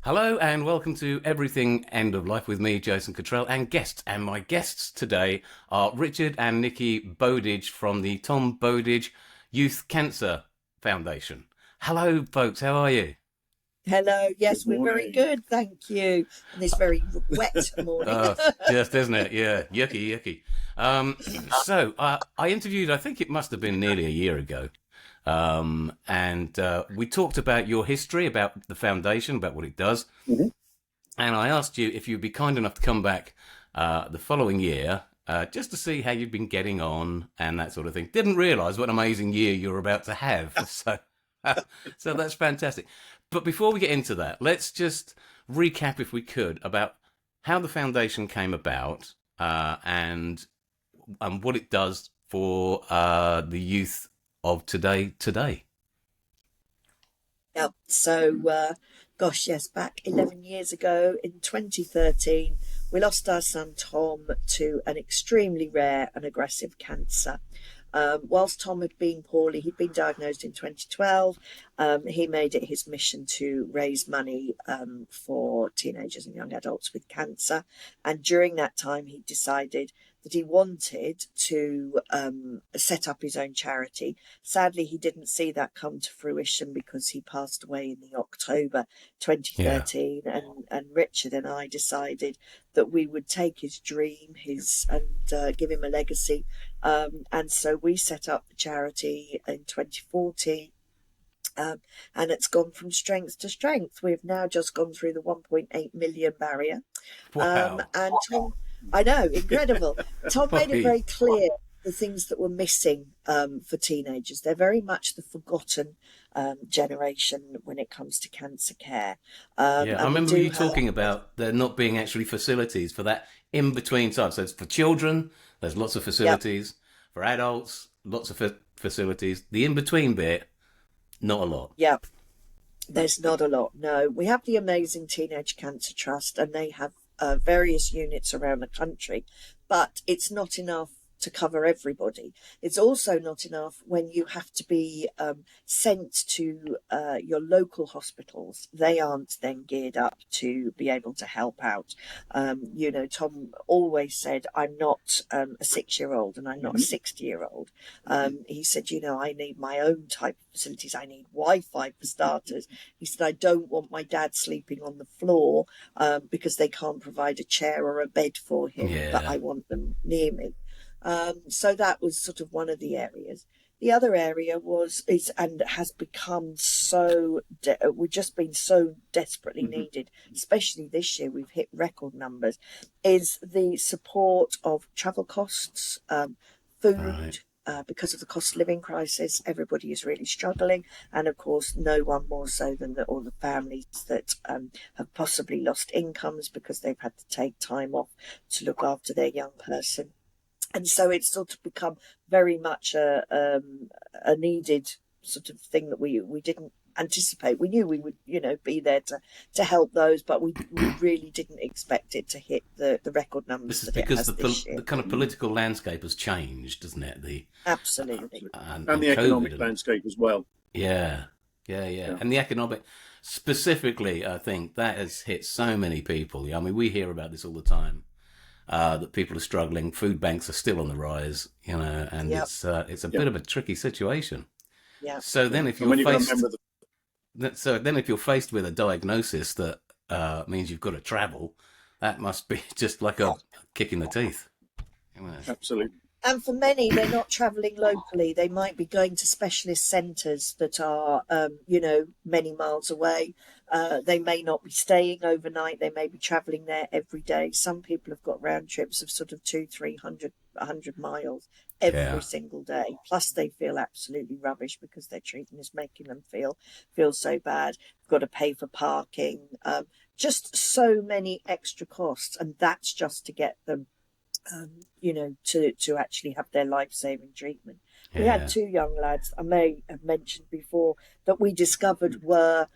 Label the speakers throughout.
Speaker 1: Hello and welcome to Everything End of Life with me, Jason Cottrell, and guests. And my guests today are Richard and Nikki Bowdidge from the Tom Bowdidge Youth Cancer Foundation. Hello, folks. How are you?
Speaker 2: Hello.
Speaker 3: Good
Speaker 2: Yes, we're very
Speaker 3: morning.
Speaker 2: good. Thank you. On this very wet morning.
Speaker 1: Just isn't it? Yeah, yucky, yucky. I interviewed. I think it must have been nearly a year ago, and we talked about your history, about the foundation, about what it does.
Speaker 3: Mhm.
Speaker 1: And I asked you if you'd be kind enough to come back the following year just to see how you'd been getting on and that sort of thing. Didn't realise what an amazing year you're about to have. So that's fantastic. But before we get into that, let's just recap, if we could, about how the foundation came about and what it does for the youth of today.
Speaker 2: Yeah. Gosh, yes, back 11 years ago in 2013, we lost our son Tom to an extremely rare and aggressive cancer. Whilst Tom had been poorly, he'd been diagnosed in 2012. He made it his mission to raise money for teenagers and young adults with cancer. And during that time, he decided that he wanted to set up his own charity. Sadly, he didn't see that come to fruition because he passed away in the October
Speaker 1: Yeah.
Speaker 2: 2013. And Richard and I decided that we would take his dream, and give him a legacy, and so we set up the charity in 2014, and it's gone from strength to strength. We've now just gone through the 1.8 million barrier.
Speaker 1: Wow.
Speaker 2: And Tom, I know, incredible. Tom made it
Speaker 1: Boy.
Speaker 2: very clear the things that were missing for teenagers. They're very much the forgotten generation when it comes to cancer care.
Speaker 1: Yeah, I
Speaker 2: And we
Speaker 1: remember
Speaker 2: do
Speaker 1: you
Speaker 2: have,
Speaker 1: talking about there not being actually facilities for that in between time. So it's for children, there's lots of
Speaker 2: yep,
Speaker 1: facilities. For adults, lots of facilities. The in between bit, not a lot.
Speaker 2: yep. There's not a lot, no. We have the amazing Teenage Cancer Trust, and they have various units around the country, but it's not enough to cover everybody. It's also not enough when you have to be sent to your local hospitals. They aren't then geared up to be able to help out. Tom always said, I'm not a 6 year old and I'm not a
Speaker 3: Mhm.
Speaker 2: 60-year old. He said, I need my own type of facilities. I need Wi Fi for starters. He said, I don't want my dad sleeping on the floor because they can't provide a chair or a bed for him, but
Speaker 1: Yeah.
Speaker 2: I want them near me. So that was sort of one of the areas. The other area is and has become we've just been so desperately
Speaker 3: Mhm.
Speaker 2: needed, especially this year. We've hit record numbers. Is the support of travel costs,
Speaker 1: Right.
Speaker 2: food. Because of the cost of living crisis, everybody is really struggling, and of course, no one more so than all the families that have possibly lost incomes because they've had to take time off to look after their young person. And so it's sort of become very much a needed sort of thing that we didn't anticipate. We knew we would be there to help those, but we really didn't expect it to hit the record
Speaker 1: This
Speaker 2: numbers
Speaker 1: is
Speaker 2: that it
Speaker 1: because
Speaker 2: has this
Speaker 1: the
Speaker 2: year.
Speaker 1: kind of
Speaker 3: Mhm.
Speaker 1: political landscape has changed, doesn't it? The
Speaker 2: Absolutely.
Speaker 3: Absolutely. And
Speaker 1: and
Speaker 3: the
Speaker 1: COVID
Speaker 3: economic
Speaker 1: and
Speaker 3: landscape as well.
Speaker 1: yeah, yeah,
Speaker 3: Yeah.
Speaker 1: and the economic specifically, I think that has hit so many people. I mean, we hear about this all the time. That people are struggling. Food banks are still on the rise, and
Speaker 2: Yep.
Speaker 1: it's a
Speaker 3: Yeah.
Speaker 1: bit of a tricky situation.
Speaker 2: Yeah.
Speaker 1: So
Speaker 3: Yeah.
Speaker 1: then, if
Speaker 3: And
Speaker 1: you're
Speaker 3: when you've got to
Speaker 1: faced,
Speaker 3: remember that,
Speaker 1: so then if you're faced with a diagnosis that means you've got to travel, that must be just like a kick in the teeth. You know.
Speaker 3: absolutely.
Speaker 2: And for many, they're not travelling locally. They might be going to specialist centres that are, many miles away. They may not be staying overnight. They may be travelling there every day. Some people have got round trips of sort of 200, 300, 100 miles every
Speaker 1: Yeah,
Speaker 2: single day. Plus, they feel absolutely rubbish because their treatment is making them feel so bad. Got to pay for parking. Just so many extra costs, and that's just to get them to actually have their life saving treatment. We had
Speaker 1: yeah,
Speaker 2: two young lads I may have mentioned before that we discovered were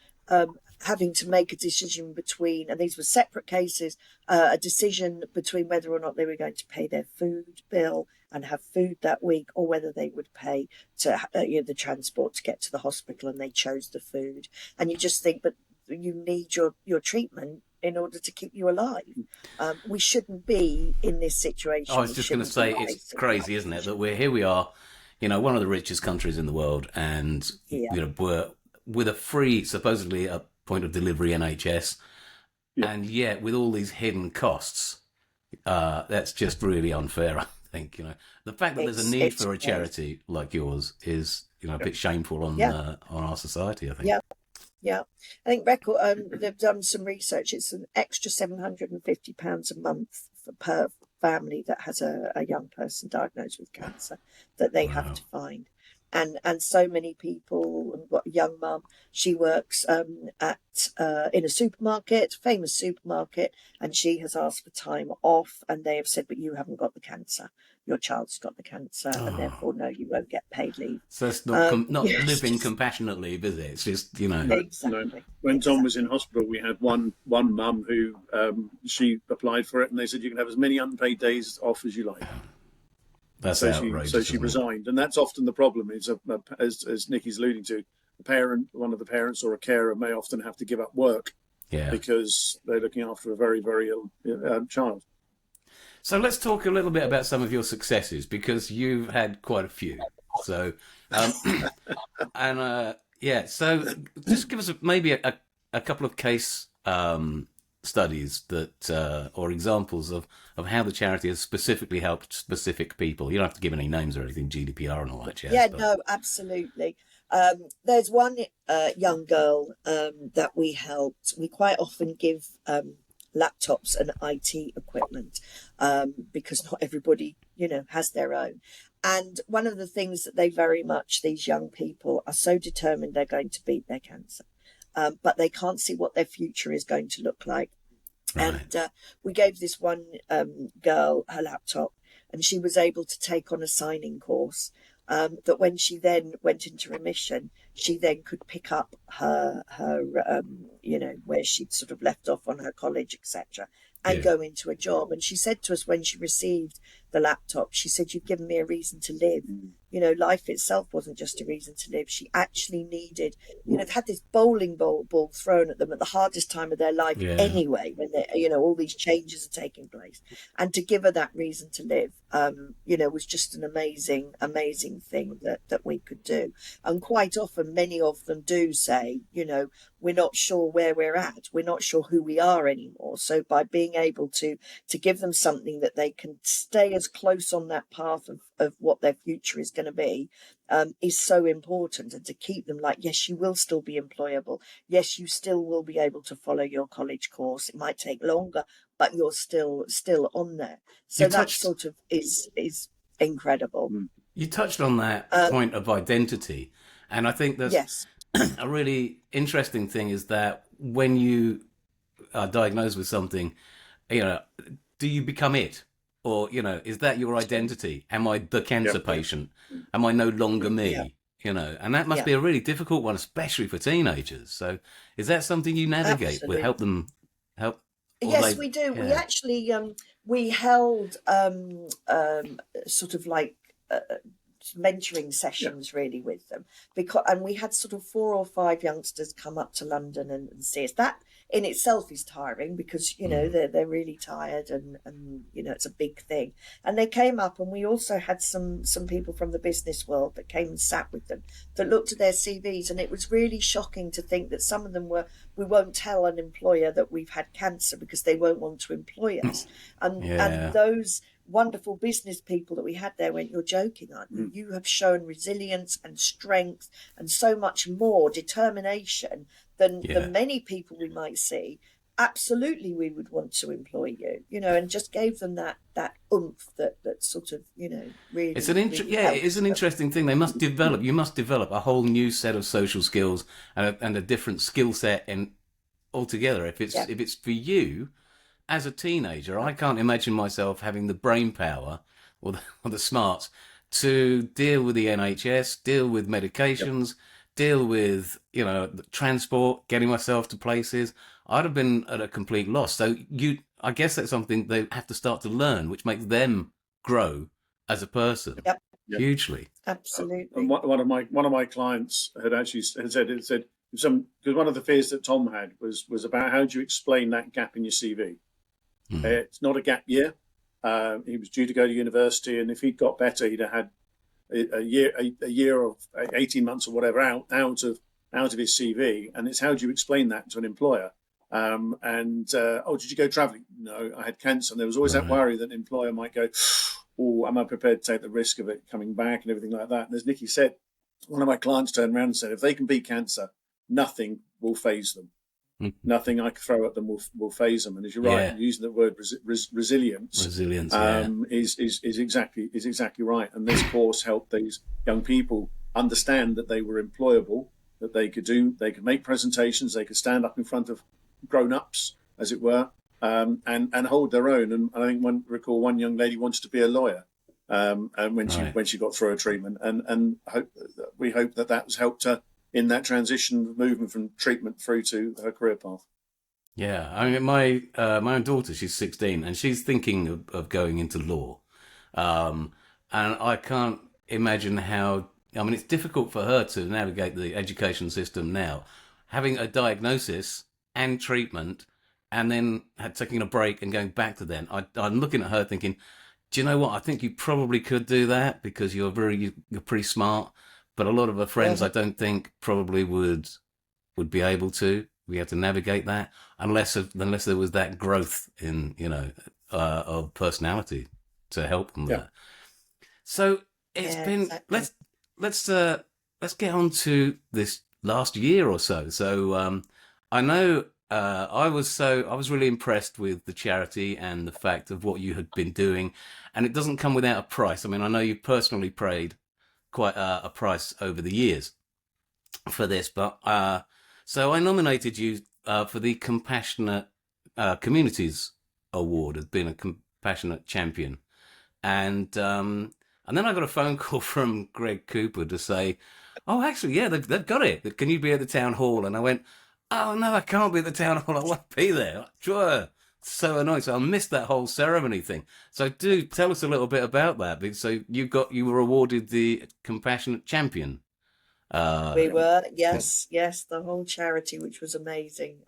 Speaker 2: having to make a decision between, and these were separate cases, a decision between whether or not they were going to pay their food bill and have food that week, or whether they would pay to the transport to get to the hospital, and they chose the food. And you just think, but you need your treatment in order to keep you alive. We shouldn't be in this situation.
Speaker 1: I was just going to say, it's crazy, isn't it, that we are, one of the richest countries in the world, and we're with a free, supposedly a point of delivery NHS, and yet with all these hidden costs, that's just really unfair. I think the fact that there's a need for a charity like yours is a bit shameful on our society, I think.
Speaker 2: Yeah, I think they've done some research. It's an extra £750 a month per family that has a young person diagnosed with cancer that they have to find. And so many people. And got a young mum. She works in a supermarket, famous supermarket, and she has asked for time off, and they have said, "But you haven't got the cancer. Your child's got the cancer, and therefore, no, you won't get paid leave."
Speaker 1: So it's not living compassionate leave, is it? It's just
Speaker 2: Exactly.
Speaker 3: No. When Tom was in hospital, we had one mum who she applied for it, and they said you can have as many unpaid days off as you like.
Speaker 1: That's outrageous.
Speaker 3: So she resigned, and that's often the problem. Is as Nikki's alluding to, one of the parents or a carer may often have to give up work, because they're looking after a very, very ill child.
Speaker 1: So let's talk a little bit about some of your successes, because you've had quite a few. So, so just give us maybe a couple of case studies that or examples of how the charity has specifically helped specific people. You don't have to give any names or anything, GDPR and all that jazz.
Speaker 2: Yeah, no, absolutely. There's one young girl that we helped. We quite often give laptops and IT equipment because not everybody, has their own. And one of the things that these young people are so determined they're going to beat their cancer, but they can't see what their future is going to look like. Right. And we gave this one girl her laptop, and she was able to take on a signing course. That when she then went into remission, she then could pick up her where she'd sort of left off on her college, etc., and go into a job. And she said to us when she received the laptop, she said, "You've given me a reason to live." Life itself wasn't just a reason to live. She actually needed, they've had this bowling ball thrown at them at the hardest time of their life anyway, when all these changes are taking place. And to give her that reason to live, was just an amazing, amazing thing that we could do. And quite often, many of them do say, we're not sure where we're at. We're not sure who we are anymore. So by being able to give them something that they can stay as close on that path of what their future is going to be, is so important. And to keep them like, yes, you will still be employable. Yes, you still will be able to follow your college course. It might take longer, but you're still on there. So that sort of is incredible.
Speaker 1: You touched on that point of identity. And I think that's a really interesting thing, is that when you are diagnosed with something, do you become it? Or, is that your identity? Am I the cancer patient? Am I no longer me? And that must be a really difficult one, especially for teenagers. So is that something you navigate with, help them?
Speaker 2: Yes, we do. We actually, we held sort of like mentoring sessions really with them, and we had sort of 4 or 5 youngsters come up to London and see us. That in itself is tiring, because they're really tired, and it's a big thing. And they came up, and we also had some people from the business world that came and sat with them, that looked at their CVs, and it was really shocking to think that some of them we won't tell an employer that we've had cancer because they won't want to employ us. And those wonderful business people that we had there went, "You're joking, aren't you? You have shown resilience and strength and so much more determination than many people we might see. Absolutely, we would want to employ you," and just gave them that oomph that sort of, really.
Speaker 1: It's it is an interesting thing. They must develop. You must develop a whole new set of social skills and a different skill set altogether. If it's for you. As a teenager, I can't imagine myself having the brain power or the smarts to deal with the NHS, deal with medications, deal with, transport, getting myself to places. I'd have been at a complete loss. So I guess that's something they have to start to learn, which makes them grow as a person hugely.
Speaker 2: Absolutely.
Speaker 3: And one of my clients had said, because one of the fears that Tom had was about how do you explain that gap in your CV. It's not a gap year. He was due to go to university, and if he'd got better, he'd have had a year of 18 months or whatever out of his CV. And it's how do you explain that to an employer? Did you go travelling? No, I had cancer. And there was always that worry that an employer might go, oh, am I prepared to take the risk of it coming back and everything like that? And as Nikki said, one of my clients turned around and said, if they can beat cancer, nothing will faze them. Nothing I can throw at them will faze them. And as you're right, using the word resilience is exactly right. And this course helped these young people understand that they were employable, that they could make presentations, they could stand up in front of grown-ups, as it were, and hold their own. And I think recall one young lady wanted to be a lawyer, and when she got through her treatment, and we hope that has helped her in that transition movement from treatment through to her career path.
Speaker 1: Yeah, I mean, my own daughter, she's 16, and she's thinking of going into law, and I can't imagine how. I mean, it's difficult for her to navigate the education system now, having a diagnosis and treatment, and then taking a break and going back to them. I'm looking at her thinking, do you know what? I think you probably could do that because you're pretty smart. But a lot of her friends, I don't think probably would be able to. We have to navigate that unless there was that growth in of personality to help them there. So it's been exactly. Let's get on to this last year or so. So I know I was really impressed with the charity and the fact of what you had been doing, and it doesn't come without a price. I mean, I know you personally paid quite a price over the years for this, but so I nominated you for the Compassionate Communities Award as being a compassionate champion, and then I got a phone call from Greg Cooper to say, oh, actually, yeah, they've got it. Can you be at the town hall? And I went, oh no, I can't be at the town hall. I want to be there. Sure. So annoying. So I missed that whole ceremony thing. So do tell us a little bit about that. So you were awarded the Compassionate Champion.
Speaker 2: We were, yes, the whole charity, which was amazing.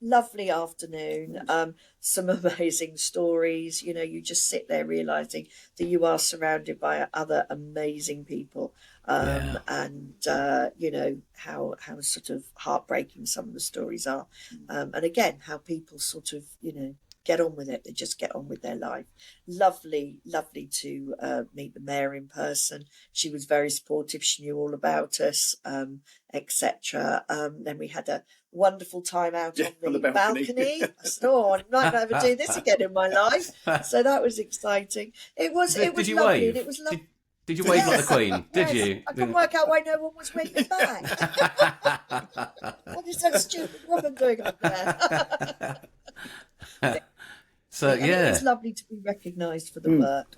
Speaker 2: Lovely afternoon. Some amazing stories. You just sit there realizing that you are surrounded by other amazing people. And how sort of heartbreaking some of the stories are. And again, how people sort of, get on with it. They just get on with their life. Lovely to meet the mayor in person. She was very supportive. She knew all about us, etc. Then we had a wonderful time out on the balcony. I said, I might not ever do this again in my life. So that was exciting. It was lovely.
Speaker 1: Wave?
Speaker 2: It was lovely.
Speaker 1: Did you wave like the Queen? Did you?
Speaker 2: I couldn't work out why no one was waving back. What is that stupid woman doing up there?
Speaker 1: So
Speaker 2: it was lovely to be recognised for the work.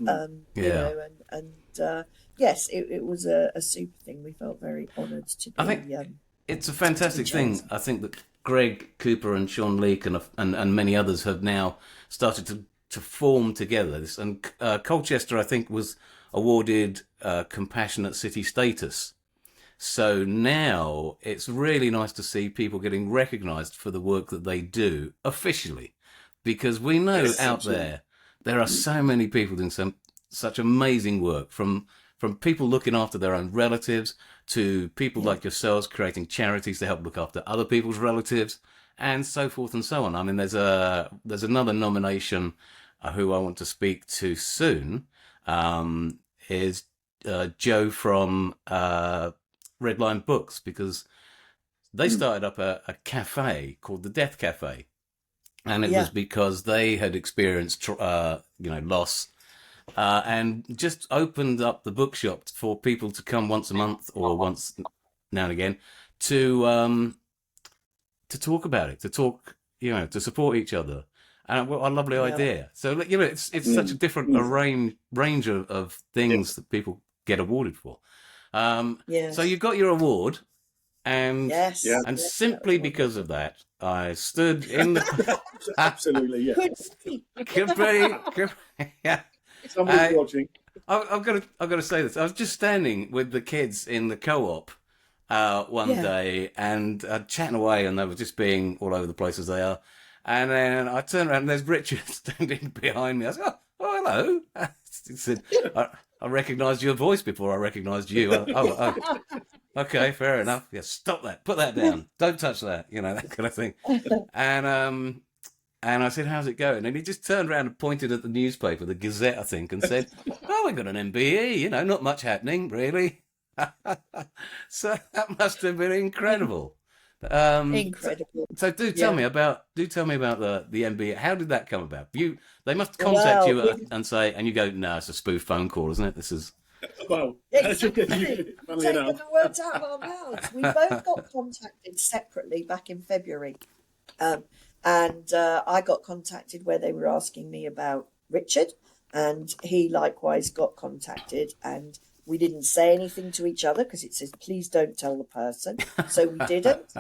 Speaker 2: Yes, it was a super thing. We felt very honoured to be.
Speaker 1: I think it's a fantastic thing. I think that Greg Cooper and Sean Leake and many others have now started to form together. And Colchester, I think, was awarded Compassionate City status. So now it's really nice to see people getting recognised for the work that they do officially, because we know out there are so many people doing such amazing work, from people looking after their own relatives to people like yourselves creating charities to help look after other people's relatives, and so forth and so on. I mean, there's another nomination who I want to speak to soon. Is Joe from Red Line Books, because they started up a cafe called the Death Cafe, and it was because they had experienced loss, and just opened up the bookshop for people to come once a month or once now and again to talk about it, to support each other. And what a lovely idea. So, it's such a different range of things that people get awarded for. So you got your award, and simply because of that, I stood in the...
Speaker 3: Absolutely, yeah.
Speaker 1: Could be, yeah.
Speaker 3: Somebody's watching.
Speaker 1: I've got to say this. I was just standing with the kids in the co-op, one day and chatting away, and they were just being all over the place as they are. And then I turned around and there's Richard standing behind me. I said, oh hello. He said, I recognised your voice before I recognised you. Oh, okay, fair enough. Yeah, stop that. Put that down. Don't touch that. You know, that kind of thing. And I said, how's it going? And he just turned around and pointed at the newspaper, the Gazette, I think, and said, oh, we got an MBE, you know, not much happening, really. So that must have been incredible.
Speaker 2: Incredible.
Speaker 1: So do tell me about the MBE. How did that come about? They must contact you and say, and you go, no, it's a spoof phone call, isn't it? This is...
Speaker 3: Well,
Speaker 2: exactly.
Speaker 3: funnily
Speaker 2: Taking
Speaker 3: enough.
Speaker 2: the words out of our mouths. We both got contacted separately back in February. And I got contacted where they were asking me about Richard, and he likewise got contacted, and we didn't say anything to each other because it says, please don't tell the person. So we didn't.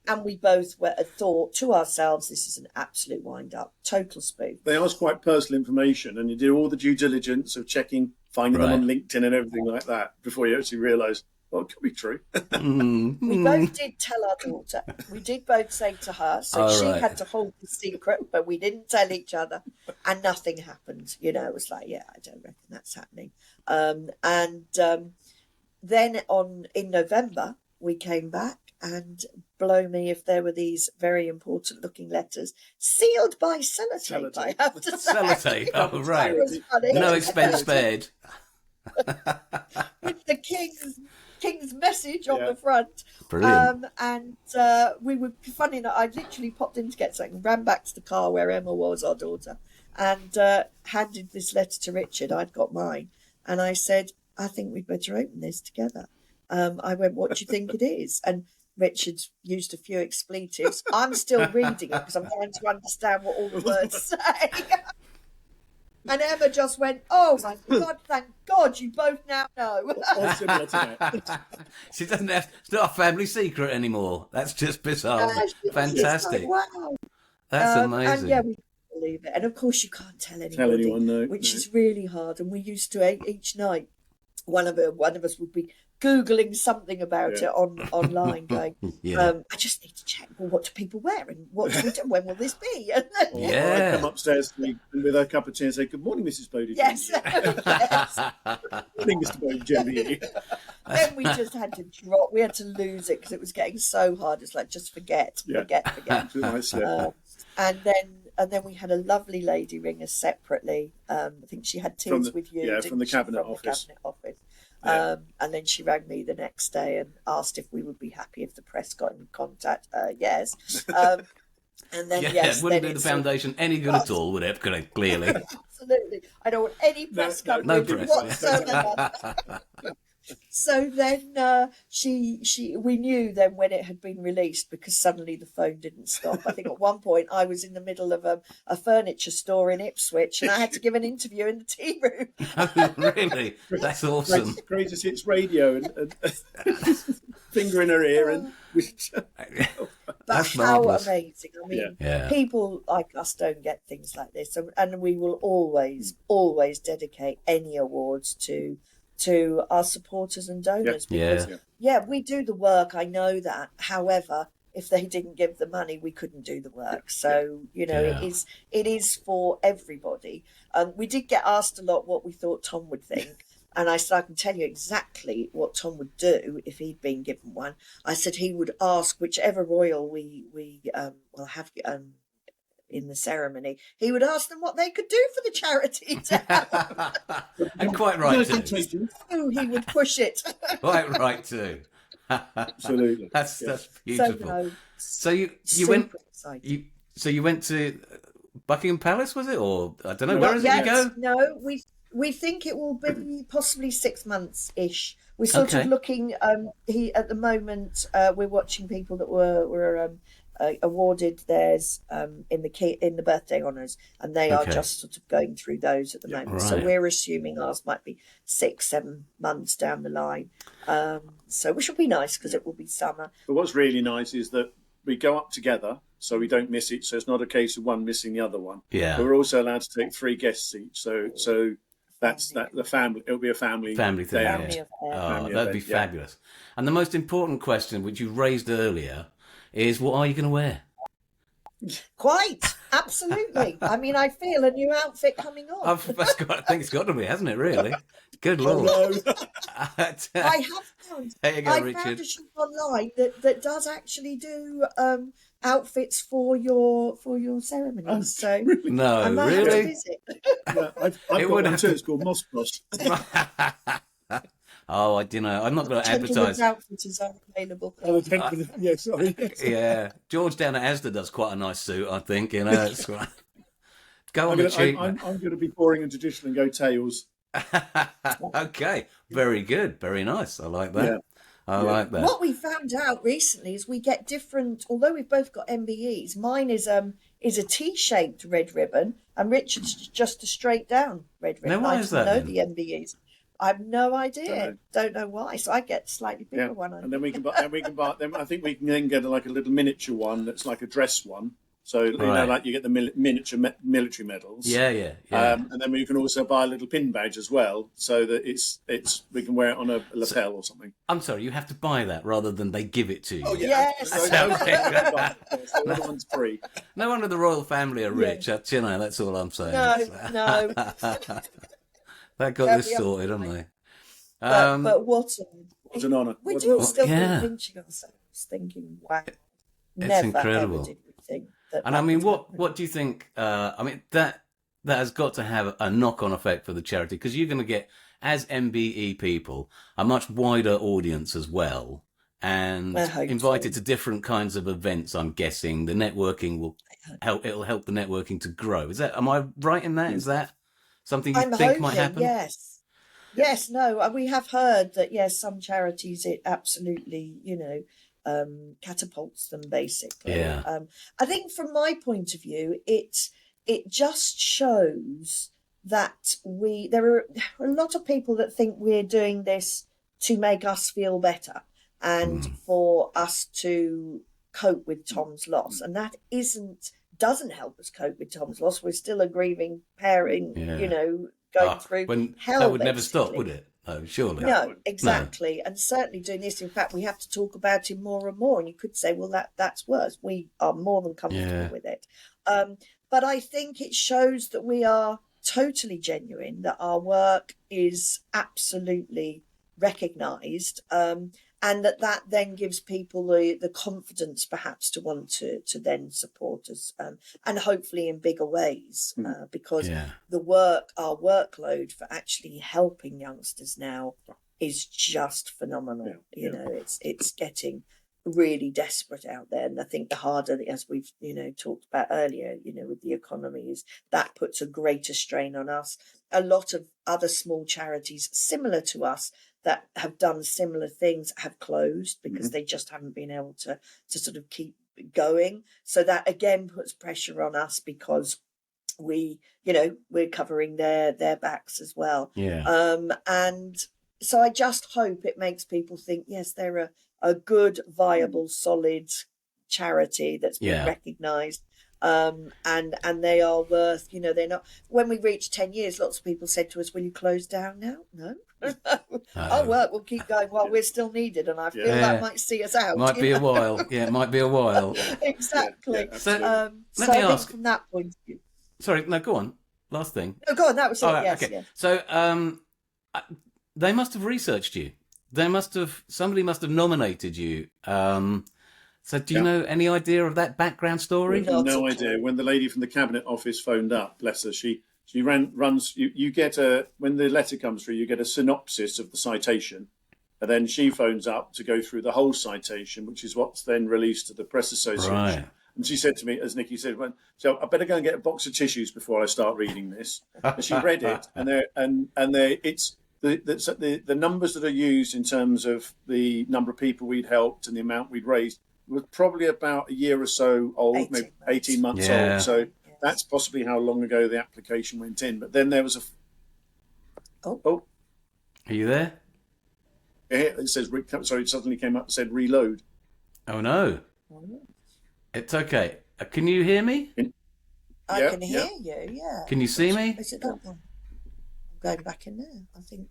Speaker 2: And we both thought to ourselves, this is an absolute wind-up, total spoof.
Speaker 3: They asked quite personal information, and you did all the due diligence of checking, finding them on LinkedIn and everything like that before you actually realised, well, it could be true.
Speaker 2: We both did tell our daughter. We did both say to her. So she had to hold the secret, but we didn't tell each other. And nothing happened. You know, it was like, yeah, I don't reckon that's happening. Then in November, we came back, and blow me if there were these very important looking letters sealed by sellotape, I have to say.
Speaker 1: Sellotape, oh, right. No expense spared.
Speaker 2: With the King's message on the front.
Speaker 1: Brilliant.
Speaker 2: We were, funny enough, I literally popped in to get something, ran back to the car where Emma was, our daughter, and handed this letter to Richard. I'd got mine. And I said, I think we'd better open this together. I went, what do you think it is? And Richard used a few expletives. I'm still reading it because I'm trying to understand what all the words say. And Emma just went, oh my God, thank God you both now know.
Speaker 3: Or similar to that.
Speaker 1: She doesn't have, it's not a family secret anymore. That's just bizarre. Fantastic.
Speaker 2: Like, wow.
Speaker 1: That's amazing.
Speaker 2: And yeah, we couldn't believe it. And of course you can't tell anybody, which is really hard. And we used to, each night, one of us would be Googling something about it online, going, I just need to check, well, what do people wear and what do we do? When will this be? And
Speaker 3: then, I come upstairs with a cup of tea and say, good morning, Mrs. Bowdidge.
Speaker 2: Yes. Yes.
Speaker 3: Good morning, Mr. Bowdidge.
Speaker 2: Then we just had to drop, we had to lose it because it was getting so hard. It's like, just forget. And then we had a lovely lady ring us separately. I think she had teams with you.
Speaker 3: From the cabinet office.
Speaker 2: And then she rang me the next day and asked if we would be happy if the press got in contact. Yes. And then,
Speaker 1: it wouldn't do the foundation any good at all, would it? Clearly.
Speaker 2: Absolutely. I don't want any press coverage whatsoever. So then we knew then when it had been released, because suddenly the phone didn't stop. I think at one point I was in the middle of a furniture store in Ipswich and I had to give an interview in the tea room.
Speaker 1: Oh, really? That's awesome.
Speaker 3: Greatest Hits radio and finger in her ear. And
Speaker 2: but how amazing. I mean, people like us don't get things like this. And we will always dedicate any awards to our supporters and donors, because we do the work, I know that. However, if they didn't give the money, we couldn't do the work. So it is for everybody. We did get asked a lot what we thought Tom would think, and I said I can tell you exactly what Tom would do if he'd been given one. I said he would ask whichever royal we will have in the ceremony, he would ask them what they could do for the charity.
Speaker 1: And quite right too.
Speaker 2: Oh, he would push it.
Speaker 1: Quite right too.
Speaker 3: Absolutely.
Speaker 1: That's beautiful. So you went to Buckingham Palace, was it, or I don't know, where is it you go?
Speaker 2: No, we think it will be possibly 6 months ish. We're sort of looking. At the moment we're watching people that were awarded theirs in the birthday honours, and they are just sort of going through those at the moment. Right. So we're assuming ours might be 6-7 months down the line. So which will be nice because it will be summer.
Speaker 3: But what's really nice is that we go up together, so we don't miss it. So it's not a case of one missing the other one.
Speaker 1: Yeah.
Speaker 3: But we're also allowed to take 3 guests each. So the family. It'll be a family
Speaker 1: thing.
Speaker 3: day out.
Speaker 2: Family affair.
Speaker 1: Oh,
Speaker 3: Family
Speaker 1: that'd be
Speaker 3: event, yeah.
Speaker 1: fabulous. And the most important question, which you raised earlier, is what are you going to wear?
Speaker 2: Quite, absolutely. I mean, I feel a new outfit coming on.
Speaker 1: I think it's got to be, hasn't it? Really? Good
Speaker 3: Oh,
Speaker 1: lord!
Speaker 3: no.
Speaker 2: I have found.
Speaker 1: There you go,
Speaker 2: I
Speaker 1: Richard.
Speaker 2: found a shop online that does actually do outfits for your ceremonies. So
Speaker 1: No,
Speaker 2: I might have to
Speaker 1: really?
Speaker 2: visit.
Speaker 3: Yeah, I've
Speaker 1: It
Speaker 3: got
Speaker 1: would
Speaker 3: one
Speaker 1: have
Speaker 3: too.
Speaker 1: to-
Speaker 3: It's called Moss Cross.
Speaker 1: Oh, I don't know. I'm not going to
Speaker 2: Gentlemen's
Speaker 1: advertise.
Speaker 2: outfitters are available.
Speaker 3: Yeah, sorry.
Speaker 1: Yeah, George down at Asda does quite a nice suit, I think. You know, it's right. Go on the cheap.
Speaker 3: I'm going to be boring and traditional and go tails.
Speaker 1: Okay, very good, very nice. I like that.
Speaker 3: Yeah.
Speaker 1: I like that.
Speaker 2: What we found out recently is we get different. Although we've both got MBEs, mine is a T-shaped red ribbon, and Richard's just a straight down red ribbon.
Speaker 1: Now, why
Speaker 2: I
Speaker 1: is
Speaker 2: didn't
Speaker 1: that
Speaker 2: know
Speaker 1: then?
Speaker 2: the MBEs. I have no idea. Don't know why. So I get slightly bigger
Speaker 3: Yeah,
Speaker 2: one.
Speaker 3: and then we can buy. Then I think we can then get like a little miniature one that's like a dress one. So you know,
Speaker 1: Right.
Speaker 3: like you get the miniature military medals.
Speaker 1: Yeah.
Speaker 3: And then we can also buy a little pin badge as well, so that it's we can wear it on a lapel or something.
Speaker 1: I'm sorry, you have to buy that rather than they give it to you.
Speaker 3: Oh yeah,
Speaker 2: Yes.
Speaker 3: So the other one's free.
Speaker 1: No wonder the royal family are rich. You know, that's all I'm saying.
Speaker 2: No.
Speaker 1: That got
Speaker 2: Don't
Speaker 1: this
Speaker 2: be
Speaker 1: sorted, haven't they?
Speaker 2: But what
Speaker 3: It's an honour.
Speaker 2: we
Speaker 3: What an
Speaker 2: do
Speaker 3: honour.
Speaker 2: still
Speaker 1: Yeah.
Speaker 2: keep pinching ourselves, thinking, "Wow, never
Speaker 1: incredible.
Speaker 2: ever did we think that."
Speaker 1: And
Speaker 2: that
Speaker 1: I mean,
Speaker 2: would happen.
Speaker 1: what do you think? I mean, that has got to have a knock-on effect for the charity, because you're going to get, as MBE people, a much wider audience as well, and
Speaker 2: I hope
Speaker 1: invited
Speaker 2: so.
Speaker 1: to different kinds of events. I'm guessing the networking will help. It'll help the networking to grow. Am I right in that? Is that something you
Speaker 2: I'm
Speaker 1: think
Speaker 2: hoping,
Speaker 1: might happen?
Speaker 2: Yes, no, we have heard that, yes, some charities, it absolutely, catapults them, basically.
Speaker 1: Yeah.
Speaker 2: I think from my point of view, it just shows that there are a lot of people that think we're doing this to make us feel better and for us to cope with Tom's loss. And that doesn't help us cope with Tom's loss. We're still a grieving parent, going through hell.
Speaker 1: That would never stop,
Speaker 2: basically.
Speaker 1: would it? Oh, surely.
Speaker 2: No, exactly. And certainly doing this, in fact, we have to talk about it more and more. And you could say, well, that's worse. We are more than comfortable with it. But I think it shows that we are totally genuine, that our work is absolutely recognised, and that then gives people the confidence perhaps to want to then support us, and hopefully in bigger ways, because our workload for actually helping youngsters now is just phenomenal. It's getting really desperate out there, and I think the harder, as we've talked about earlier, with the economy, is that puts a greater strain on us. A lot of other small charities similar to us that have done similar things have closed because they just haven't been able to sort of keep going. So that again puts pressure on us, because we're covering their backs as well. And so I just hope it makes people think, yes, they're a good, viable, solid charity that's been recognised. And they are worth, they're not. When we reached 10 years, lots of people said to us, will you close down now? No. Our work will keep going while we're still needed, and I feel that might see us out.
Speaker 1: Might be a while. Yeah, it might be a while.
Speaker 2: Exactly.
Speaker 1: So
Speaker 2: so
Speaker 1: let me
Speaker 2: I think
Speaker 1: ask.
Speaker 2: from that point of view.
Speaker 1: Sorry, no, go on. Last thing.
Speaker 2: No, go on. That was it. Yes,
Speaker 1: okay.
Speaker 2: yes.
Speaker 1: So they must have researched you. Somebody must have nominated you. So do you know any idea of that background story?
Speaker 2: Not
Speaker 3: No
Speaker 2: at
Speaker 3: idea.
Speaker 2: all.
Speaker 3: When the lady from the Cabinet Office phoned up, bless her, she runs. You get when the letter comes through, you get a synopsis of the citation, and then she phones up to go through the whole citation, which is what's then released to the Press Association.
Speaker 1: Right.
Speaker 3: And she said to me, as Nikki said, so I better go and get a box of tissues before I start reading this. And she read it, it's the numbers that are used in terms of the number of people we'd helped and the amount we'd raised was probably about a year or so old, maybe 18 months
Speaker 1: Yeah.
Speaker 3: old. So that's possibly how long ago the application went in. But then there was
Speaker 1: Are you there?
Speaker 3: it says, sorry, it suddenly came up and said reload.
Speaker 1: Oh no. It's okay. Can you hear me?
Speaker 2: I
Speaker 3: Yeah,
Speaker 2: can hear you. Yeah.
Speaker 1: Can you see me?
Speaker 2: Is it that one? going back in there. I think.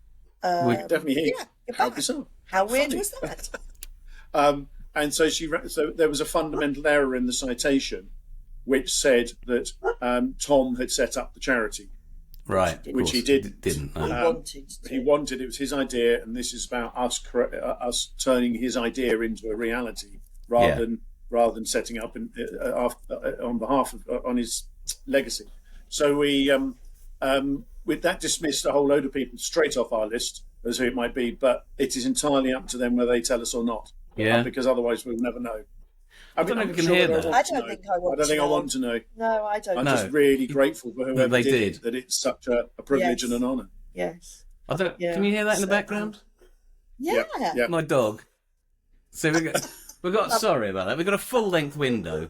Speaker 3: We definitely hear.
Speaker 2: Yeah, you're
Speaker 3: How
Speaker 2: back.
Speaker 3: bizarre.
Speaker 2: How weird
Speaker 3: Funny.
Speaker 2: was that?
Speaker 3: And so so there was a fundamental error in the citation, which said that Tom had set up the charity.
Speaker 1: Right.
Speaker 3: Which he didn't.
Speaker 1: Didn't. No.
Speaker 2: He wanted to.
Speaker 3: He wanted. It was his idea, and this is about us turning his idea into a reality, rather than setting up on behalf of on his legacy. So we with that dismissed a whole load of people straight off our list as who it might be, but it is entirely up to them whether they tell us or not.
Speaker 1: Yeah.
Speaker 3: Because otherwise we'll never know.
Speaker 1: I don't know if you can hear that.
Speaker 2: I don't think I want to know.
Speaker 3: I don't think I want to know.
Speaker 2: No, I don't.
Speaker 3: I'm
Speaker 2: know.
Speaker 3: just really grateful for whoever
Speaker 1: they did.
Speaker 3: it, that it's such a privilege and an honour.
Speaker 2: Yes.
Speaker 1: I don't.
Speaker 2: Yeah.
Speaker 1: Can you hear that in the background?
Speaker 2: Yeah.
Speaker 3: Yeah.
Speaker 1: My dog. So we got. Sorry about that. We've got a full length window.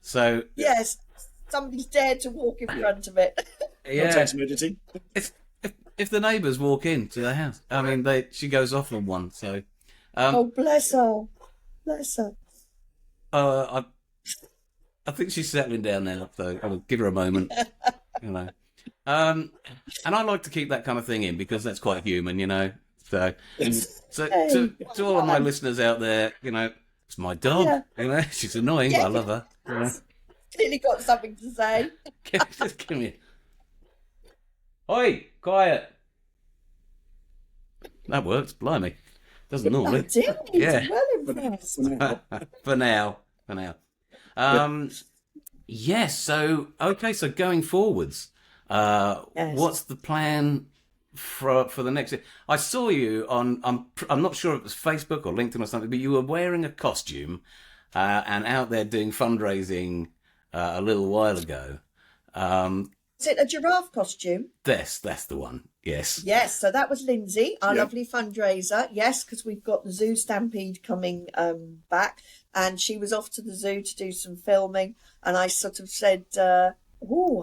Speaker 1: So
Speaker 2: Yes. Somebody's dared to walk in front of it.
Speaker 1: yeah.
Speaker 3: Context humidity.
Speaker 1: If the neighbours walk into the house, I mean, she goes off on one. So.
Speaker 2: Oh, bless her. Bless her.
Speaker 1: I think she's settling down now, so I'll give her a moment. You know, and I like to keep that kind of thing in because that's quite human, you know. So to all of my listeners out there, you know, it's my dog.
Speaker 2: Yeah.
Speaker 1: You know, she's annoying, but I love her. You know?
Speaker 2: Clearly got something to say.
Speaker 1: Just give me. Oi, quiet. That works. Blimey, doesn't normally.
Speaker 2: I did.
Speaker 1: Yeah.
Speaker 2: Well impressed.
Speaker 1: For now. Yes. So okay. So going forwards,
Speaker 2: Yes.
Speaker 1: what's the plan for the next? I saw you on. I'm not sure if it was Facebook or LinkedIn or something, but you were wearing a costume and out there doing fundraising a little while ago.
Speaker 2: Is it a giraffe costume?
Speaker 1: That's the one. Yes.
Speaker 2: Yes, so that was Lindsay, our
Speaker 3: Yeah.
Speaker 2: lovely fundraiser. Yes, because we've got the Zoo Stampede coming back, and she was off to the zoo to do some filming. And I sort of said, I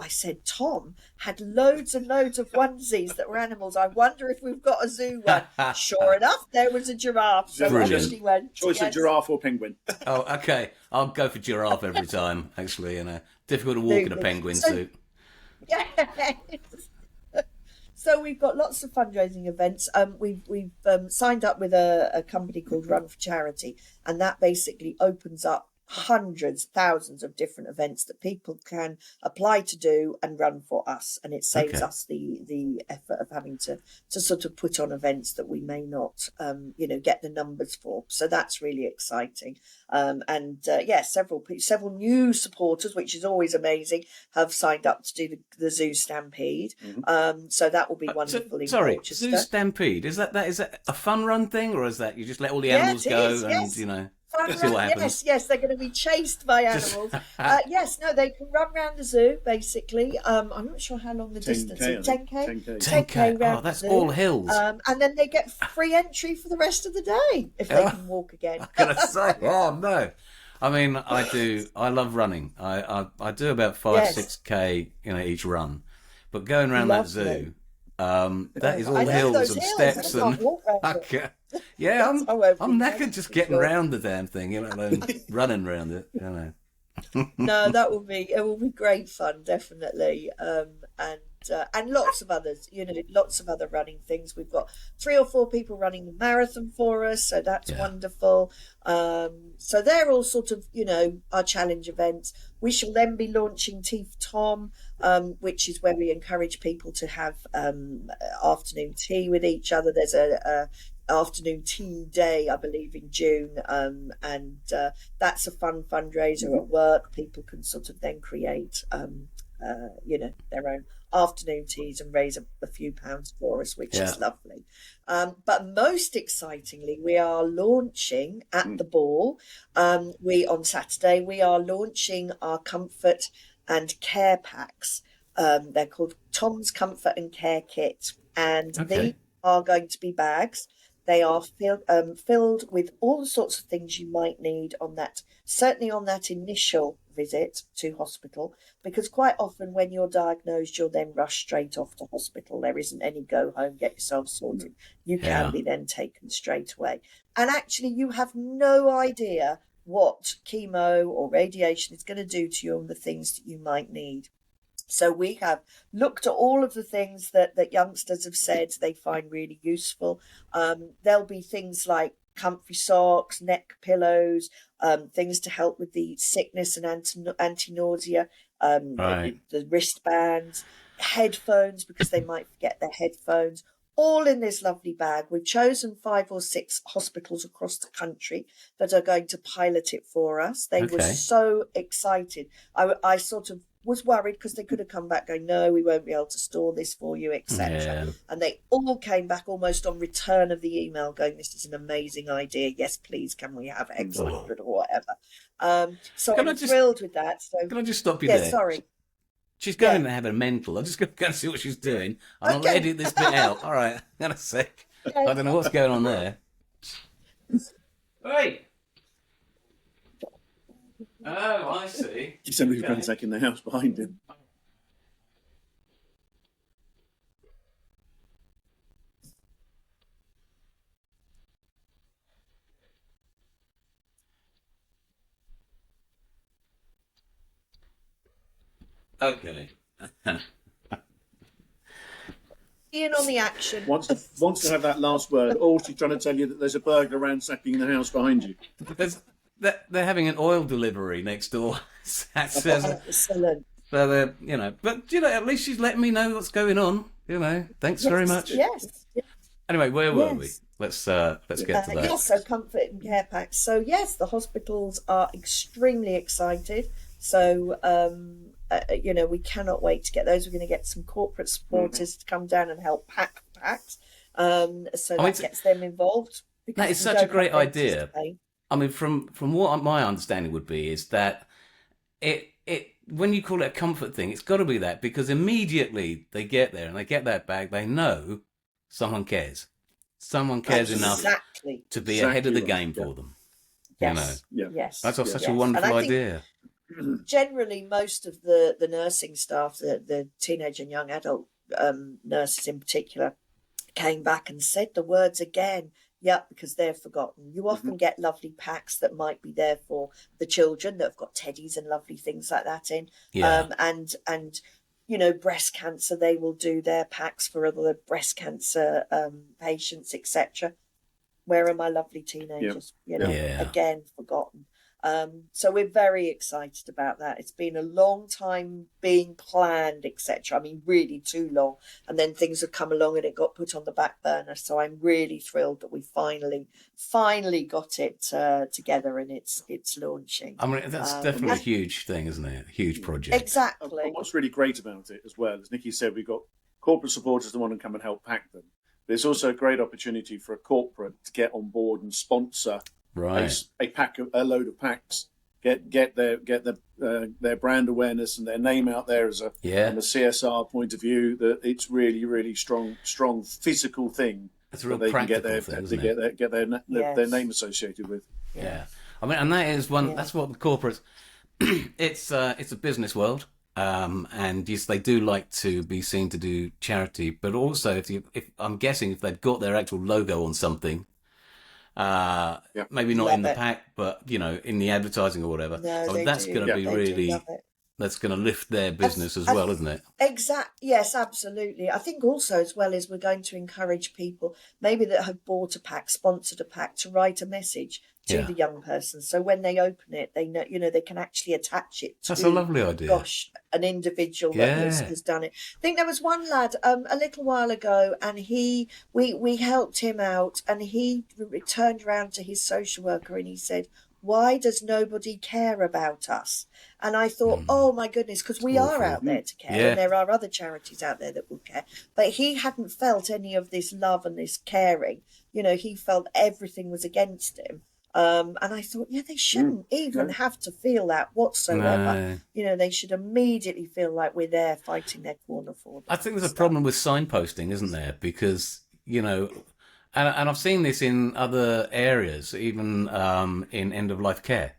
Speaker 2: said, Tom had loads and loads of onesies that were animals. I wonder if we've got a zoo one. Sure enough, there was a giraffe. So
Speaker 1: Brilliant.
Speaker 2: she went.
Speaker 3: Choice
Speaker 2: yes.
Speaker 3: of giraffe or penguin.
Speaker 1: Oh, okay. I'll go for giraffe every time. Actually, you know, difficult to walk in a penguin suit.
Speaker 2: Yes. So we've got lots of fundraising events. We've signed up with a company called Run for Charity, and that basically opens up hundreds, thousands of different events that people can apply to do and run for us, and it saves us the effort of having to sort of put on events that we may not get the numbers for. So that's really exciting. Several new supporters, which is always amazing, have signed up to do the Zoo Stampede.
Speaker 3: Mm-hmm.
Speaker 2: So that will be wonderful. In
Speaker 1: Sorry,
Speaker 2: Colchester.
Speaker 1: Zoo Stampede, is that a fun run thing, or is that you just let all the animals go
Speaker 2: is,
Speaker 1: and
Speaker 2: yes.
Speaker 1: you know
Speaker 2: Fun
Speaker 1: see what
Speaker 2: run,
Speaker 1: happens?
Speaker 2: yes, they're going to be chased by animals. They can run around the zoo, basically. I'm not sure how long the
Speaker 3: 10K,
Speaker 2: distance is. 10K?
Speaker 1: 10K.
Speaker 2: round
Speaker 1: Oh, that's
Speaker 2: the zoo.
Speaker 1: all hills.
Speaker 2: And then they get free entry for the rest of the day if they can walk again.
Speaker 1: I'm gonna say, oh no. I mean, I love running. I do about 5-6K, each run. But going around that zoo, that is all
Speaker 2: I know
Speaker 1: hills
Speaker 2: those
Speaker 1: and
Speaker 2: hills,
Speaker 1: steps
Speaker 2: I can't walk round
Speaker 1: and
Speaker 2: it.
Speaker 1: yeah, I'm
Speaker 2: However,
Speaker 1: knackered just getting around the damn thing, running around it,
Speaker 2: No, it will be great fun, definitely. And lots of others, lots of other running things. We've got 3 or 4 people running the marathon for us, so that's wonderful. So they're all sort of, our challenge events. We shall then be launching Tea for Tom, which is where we encourage people to have afternoon tea with each other. There's a afternoon tea day, I believe, in June, and that's a fun fundraiser at work. People can sort of then create their own afternoon teas and raise a few pounds for us, which is lovely. But most excitingly, we are launching at the ball. On Saturday, we are launching our comfort and care packs. They're called Tom's Comfort and Care Kit, and these are going to be bags. They are filled with all the sorts of things you might need certainly on that initial visit to hospital, because quite often when you're diagnosed, you're then rushed straight off to hospital. There isn't any go home, get yourself sorted. You can be then taken straight away. And actually, you have no idea what chemo or radiation is going to do to you and the things that you might need. So we have looked at all of the things that youngsters have said they find really useful. There'll be things like comfy socks, neck pillows, things to help with the sickness and anti-nausea,
Speaker 1: Right.
Speaker 2: the wristbands, headphones, because they might forget their headphones, all in this lovely bag. We've chosen 5 or 6 hospitals across the country that are going to pilot it for us. They were
Speaker 1: Okay.
Speaker 2: so excited. I sort of was worried because they could have come back going, no, we won't be able to store this for you, etc.
Speaker 1: Yeah.
Speaker 2: And they all came back almost on return of the email going, this is an amazing idea. Yes, please, can we have X 100 or whatever? So
Speaker 1: Can I
Speaker 2: I'm
Speaker 1: just-
Speaker 2: thrilled with that. So
Speaker 1: Can I just stop you
Speaker 2: yeah,
Speaker 1: there?
Speaker 2: sorry.
Speaker 1: She's going to have a mental. I'm just going to go and see what she's doing. And I'll
Speaker 2: Okay.
Speaker 1: edit this bit out. All right. Hang on a sec.
Speaker 2: Okay.
Speaker 1: I don't know what's going on there. Hey! Oh, I see.
Speaker 3: Somebody's
Speaker 1: Okay.
Speaker 3: ransacking the house behind him.
Speaker 1: Okay.
Speaker 2: In on the action.
Speaker 3: Wants to have that last word. Or she's trying to tell you that there's a burglar ransacking the house behind you.
Speaker 1: They're having an oil delivery next door. That says,
Speaker 2: Excellent.
Speaker 1: so they're, but at least she's letting me know what's going on. Thanks very much.
Speaker 2: Yes.
Speaker 1: Anyway, where were we?
Speaker 2: Yes.
Speaker 1: Let's get to that.
Speaker 2: Yes, so comfort and care packs. So yes, the hospitals are extremely excited. So we cannot wait to get those. We're going to get some corporate supporters to come down and help pack packs. So that gets them involved.
Speaker 1: That is such a great idea. I mean, from what my understanding would be is that it when you call it a comfort thing, it's got to be that, because immediately they get there and they get that bag, they know someone cares. Someone cares enough to be ahead of the game for them.
Speaker 2: Yes.
Speaker 3: Yes.
Speaker 1: That's such a wonderful idea.
Speaker 2: Generally, most of the nursing staff, the teenage and young adult nurses in particular, came back and said the words again. Yeah, because they're forgotten. You often get lovely packs that might be there for the children that have got teddies and lovely things like that in.
Speaker 1: Yeah.
Speaker 2: And breast cancer, they will do their packs for other breast cancer patients, etc. Where are my lovely teenagers? Again, forgotten. So we're very excited about that. It's been a long time being planned, etc. I mean, really too long. And then things have come along and it got put on the back burner. So I'm really thrilled that we finally got it together and it's launching.
Speaker 1: I mean, that's definitely a huge thing, isn't it? A huge project.
Speaker 2: Exactly.
Speaker 3: And what's really great about it as well, as Nikki said, we've got corporate supporters that want to come and help pack them. But it's also a great opportunity for a corporate to get on board and sponsor a load of packs, get their brand awareness and their name out there as from a CSR point of view. That it's really, really strong physical thing.
Speaker 1: It's a real
Speaker 3: that they can get
Speaker 1: practical thing,
Speaker 3: get their name associated with.
Speaker 1: Yeah, I mean, and that is one. Yeah. That's what the corporates. It's a business world, and yes, they do like to be seen to do charity, but also if I'm guessing if they've got their actual logo on something. Maybe not in the pack, but in the advertising or whatever.
Speaker 2: No,
Speaker 1: that's going to be really, that's going to lift their business as well, isn't it?
Speaker 2: Yes, absolutely. I think also as well as we're going to encourage people maybe that have bought a pack, sponsored a pack, to write a message to the young person. So when they open it, they know, they can actually attach it to,
Speaker 1: that's a lovely idea.
Speaker 2: Gosh, an individual that has done it. I think there was one lad a little while ago, and we helped him out, and he turned around to his social worker and he said, "Why does nobody care about us?" And I thought, oh my goodness, because we are out there to care, and there are other charities out there that will care. But he hadn't felt any of this love and this caring. He felt everything was against him. And I thought, they shouldn't even have to feel that whatsoever.
Speaker 1: No.
Speaker 2: They should immediately feel like we're there fighting their corner for them.
Speaker 1: I think there's a problem with signposting, isn't there? Because, and I've seen this in other areas, even in end-of-life care,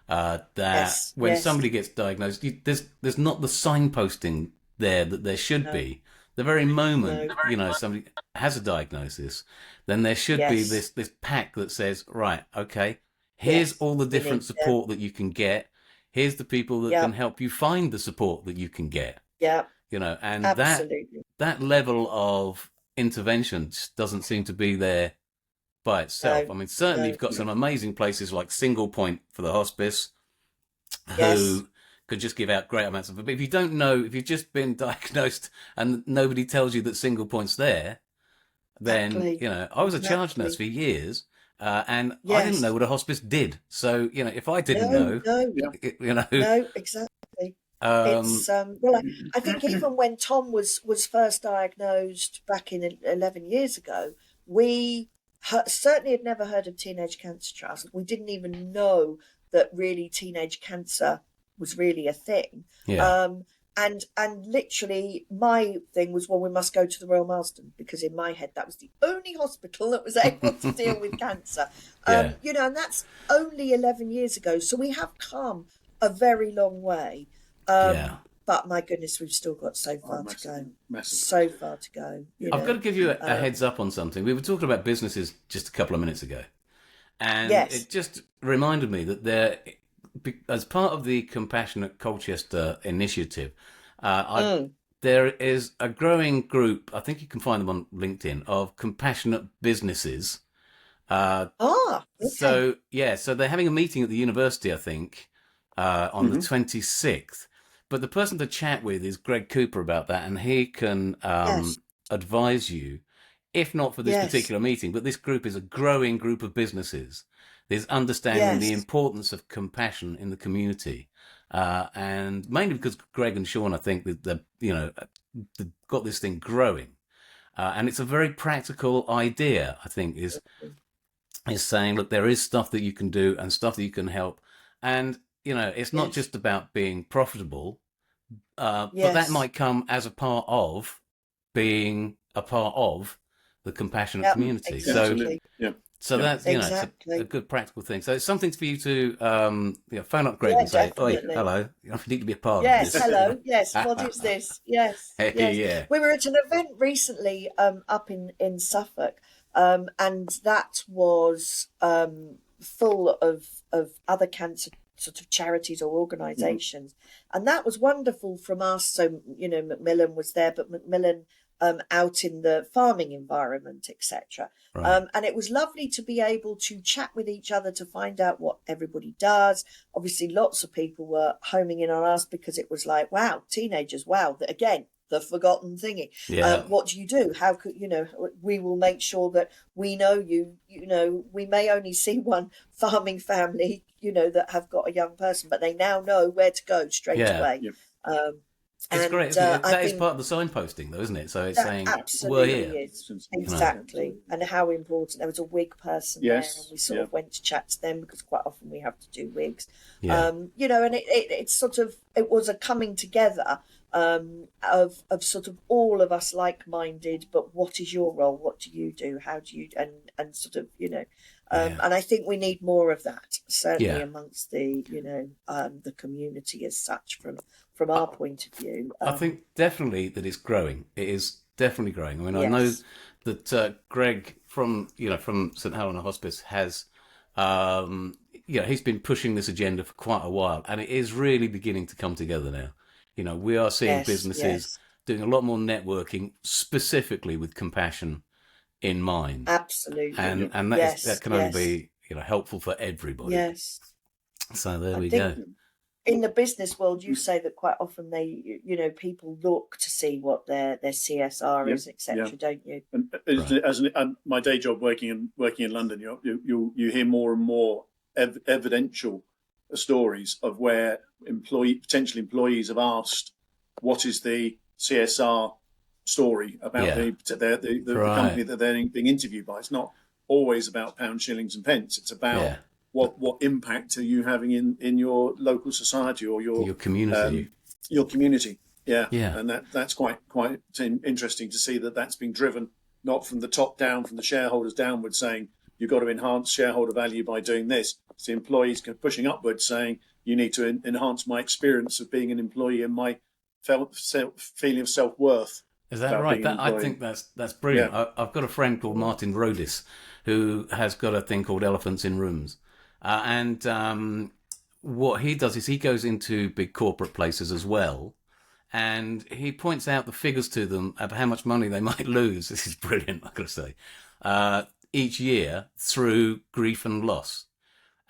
Speaker 1: that when somebody gets diagnosed, there's not the signposting there that there should be. The very moment, somebody has a diagnosis, then there should be this pack that says, right, okay, here's all the different support that you can get. Here's the people that can help you find the support that you can get.
Speaker 2: Yeah,
Speaker 1: and
Speaker 2: absolutely.
Speaker 1: that level of intervention just doesn't seem to be there by itself.
Speaker 2: No,
Speaker 1: I mean, certainly
Speaker 2: no.
Speaker 1: you've got some amazing places like Single Point for the hospice,
Speaker 2: Yes,
Speaker 1: who could just give out great amounts of. But if you don't know, if you've just been diagnosed and nobody tells you that Single Point's there, then
Speaker 2: exactly.
Speaker 1: I was a charge nurse
Speaker 2: Exactly.
Speaker 1: for years, and I didn't know
Speaker 2: Yes.
Speaker 1: what a hospice did. So if I didn't
Speaker 2: No,
Speaker 1: know,
Speaker 2: no,
Speaker 3: Yeah.
Speaker 2: no, exactly.
Speaker 1: um,
Speaker 2: It's well, I think even when Tom was first diagnosed back in 11 years ago, we certainly had never heard of Teenage Cancer Trust. We didn't even know that really teenage cancer was really a thing.
Speaker 1: yeah,
Speaker 2: Um, and literally my thing was, well, we must go to the Royal Marsden, because in my head that was the only hospital that was able to deal with cancer.
Speaker 1: yeah,
Speaker 2: And that's only 11 years ago. So we have come a very long way.
Speaker 1: yeah.
Speaker 2: But my goodness, we've still got so
Speaker 3: Oh,
Speaker 2: far to go.
Speaker 3: massive.
Speaker 2: So far to go.
Speaker 1: I've got to give you a heads up on something. We were talking about businesses just a couple of minutes ago, and
Speaker 2: Yes.
Speaker 1: it just reminded me that there, as part of the Compassionate Colchester initiative, there is a growing group. I think you can find them on LinkedIn, of compassionate businesses.
Speaker 2: Okay.
Speaker 1: So they're having a meeting at the university, I think, on the 26th. But the person to chat with is Greg Cooper about that, and he can
Speaker 2: Yes.
Speaker 1: advise you, if not for this
Speaker 2: Yes.
Speaker 1: particular meeting, but this group is a growing group of businesses. There's understanding the
Speaker 2: Yes.
Speaker 1: importance of compassion in the community, and mainly because Greg and Sean, I think, that they've got this thing growing, and it's a very practical idea. I think is saying, look, there is stuff that you can do and stuff that you can help, and it's not
Speaker 2: Yes.
Speaker 1: just about being profitable, but that
Speaker 2: Yes.
Speaker 1: might come as a part of being a part of the compassionate
Speaker 2: Yep.
Speaker 1: community.
Speaker 3: Yeah, absolutely.
Speaker 2: Exactly.
Speaker 3: Yeah.
Speaker 1: So
Speaker 3: Yeah.
Speaker 1: that's it's a
Speaker 2: Exactly.
Speaker 1: good practical thing. So it's something for you to phone up Greg
Speaker 2: Yeah,
Speaker 1: and say, "Oi,
Speaker 2: definitely.
Speaker 1: hello, you need to be a part of
Speaker 2: Yes.
Speaker 1: this."
Speaker 2: Hello. Yes. What is this? Yes. Yes.
Speaker 1: Yeah,
Speaker 2: We were at an event recently up in Suffolk, and that was full of other cancer sort of charities or organisations, and that was wonderful from us. So Macmillan was there, but Macmillan out in the farming environment, etc.
Speaker 1: right.
Speaker 2: And it was lovely to be able to chat with each other to find out what everybody does. Obviously, lots of people were homing in on us because it was like, wow, teenagers, wow, again, the forgotten thingy.
Speaker 1: Yeah,
Speaker 2: What do you do? How could we will make sure that we know you. We may only see one farming family, that have got a young person, but they now know where to go straight
Speaker 1: yeah.
Speaker 2: away.
Speaker 3: Yeah.
Speaker 1: It's
Speaker 2: And
Speaker 1: great, isn't it?
Speaker 2: I
Speaker 1: That is
Speaker 2: think
Speaker 1: part of the signposting, though, isn't it? So it's
Speaker 2: that
Speaker 1: saying we're
Speaker 2: absolutely
Speaker 1: here.
Speaker 2: is.
Speaker 3: Yeah.
Speaker 2: Exactly. And how important. There was a wig person there, and
Speaker 3: Yes.
Speaker 2: we sort
Speaker 3: Yeah.
Speaker 2: of went to chat to them because quite often we have to do wigs.
Speaker 1: Yeah,
Speaker 2: And it's sort of, it was a coming together of sort of all of us like-minded, but what is your role? What do you do? How do you, and sort of,
Speaker 1: yeah,
Speaker 2: and I think we need more of that, certainly
Speaker 1: yeah.
Speaker 2: amongst the community as such, from our point of view.
Speaker 1: I think definitely that it's growing. It is definitely growing. I mean, I know
Speaker 2: Yes.
Speaker 1: that Greg from St Helena Hospice has, he's been pushing this agenda for quite a while, and it is really beginning to come together now. We are seeing
Speaker 2: Yes.
Speaker 1: businesses
Speaker 2: Yes.
Speaker 1: doing a lot more networking, specifically with compassion in mind,
Speaker 2: Absolutely.
Speaker 1: and
Speaker 2: Yes.
Speaker 1: that can only
Speaker 2: Yes.
Speaker 1: be helpful for everybody.
Speaker 2: Yes.
Speaker 1: So there
Speaker 2: I
Speaker 1: we
Speaker 2: think
Speaker 1: go.
Speaker 2: in the business world, you say that quite often people look to see what their CSR
Speaker 3: Yeah.
Speaker 2: is, etc.
Speaker 3: Yeah.
Speaker 2: Don't you?
Speaker 3: And
Speaker 1: Right.
Speaker 3: my day job working in London, you hear more and more evidential stories of where potential employees have asked, "What is the CSR story about
Speaker 1: Yeah.
Speaker 3: the
Speaker 1: Right.
Speaker 3: company that they're being interviewed by?" It's not always about pounds, shillings, and pence. It's about
Speaker 1: Yeah.
Speaker 3: what impact are you having in your local society or
Speaker 1: Your community.
Speaker 3: your community. Yeah,
Speaker 1: Yeah.
Speaker 3: and that's quite interesting to see that that's being driven not from the top down, from the shareholders downwards, saying you've got to enhance shareholder value by doing this. It's the employees pushing upwards, saying you need to enhance my experience of being an employee and my feeling of self-worth.
Speaker 1: Is that
Speaker 3: about
Speaker 1: right?
Speaker 3: being an
Speaker 1: I
Speaker 3: employee.
Speaker 1: think that's brilliant.
Speaker 3: Yeah.
Speaker 1: I've got a friend called Martin Rodis who has got a thing called Elephants in Rooms. And what he does is he goes into big corporate places as well. and he points out the figures to them of how much money they might lose. This is brilliant, I've got to say, each year through grief and loss.